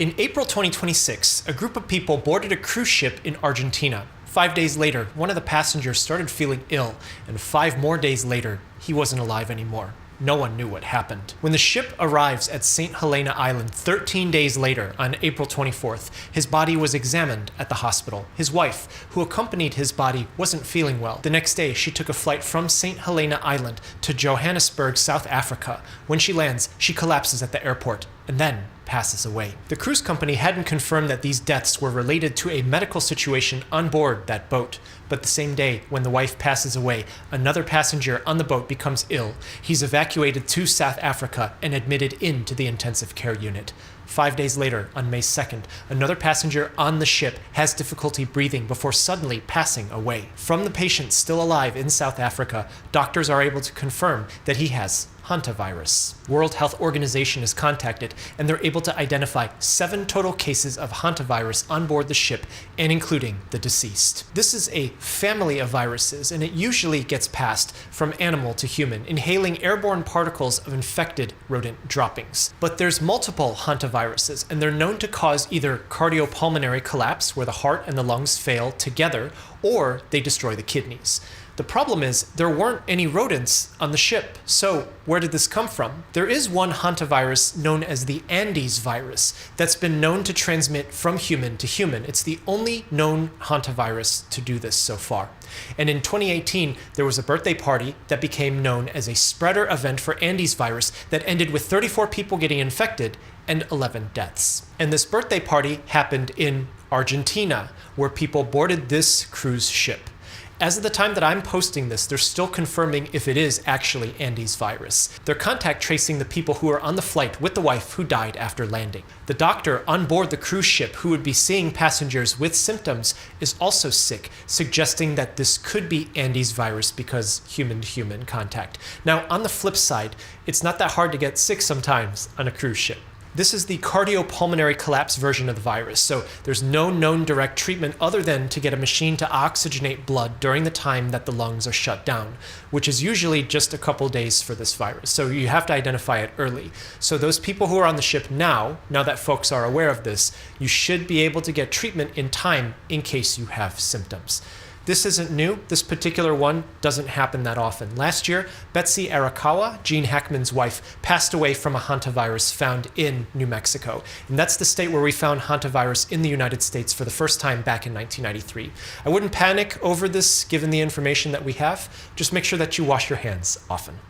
In April 2026, a group of people boarded a cruise ship in Argentina. 5 days later, one of the passengers started feeling ill, and 5 more days later, he wasn't alive anymore. No one knew what happened. When the ship arrives at St. Helena Island 13 days later, on April 24th, his body was examined at the hospital. His wife, who accompanied his body, wasn't feeling well. The next day, she took a flight from St. Helena Island to Johannesburg, South Africa. When she lands, she collapses at the airport, and then passes away. The cruise company hadn't confirmed that these deaths were related to a medical situation on board that boat. But the same day, when the wife passes away, another passenger on the boat becomes ill. He's evacuated to South Africa and admitted into the intensive care unit. 5 days later, on May 2nd, another passenger on the ship has difficulty breathing before suddenly passing away. From the patient still alive in South Africa, doctors are able to confirm that he has Hantavirus. World Health Organization is contacted, and they're able to identify 7 total cases of Hantavirus on board the ship, and including the deceased. This is a family of viruses, and it usually gets passed from animal to human, inhaling airborne particles of infected rodent droppings. But there's multiple Hantaviruses, and they're known to cause either cardiopulmonary collapse, where the heart and the lungs fail together, or they destroy the kidneys. The problem is, there weren't any rodents on the ship. So where did this come from? There is one hantavirus known as the Andes virus that's been known to transmit from human to human. It's the only known hantavirus to do this so far. And in 2018, there was a birthday party that became known as a spreader event for Andes virus that ended with 34 people getting infected and 11 deaths. And this birthday party happened in Argentina, where people boarded this cruise ship. As of the time that I'm posting this, they're still confirming if it is actually Andes virus. They're contact tracing the people who are on the flight with the wife who died after landing. The doctor on board the cruise ship who would be seeing passengers with symptoms is also sick, suggesting that this could be Andes virus because human-to-human contact. Now, on the flip side, it's not that hard to get sick sometimes on a cruise ship. This is the cardiopulmonary collapse version of the virus, so there's no known direct treatment other than to get a machine to oxygenate blood during the time that the lungs are shut down, which is usually just a couple days for this virus, so you have to identify it early. So those people who are on the ship now that folks are aware of this, you should be able to get treatment in time in case you have symptoms. This isn't new. This particular one doesn't happen that often. Last year, Betsy Arakawa, Gene Hackman's wife, passed away from a hantavirus found in New Mexico. And that's the state where we found hantavirus in the United States for the first time back in 1993. I wouldn't panic over this given the information that we have. Just make sure that you wash your hands often.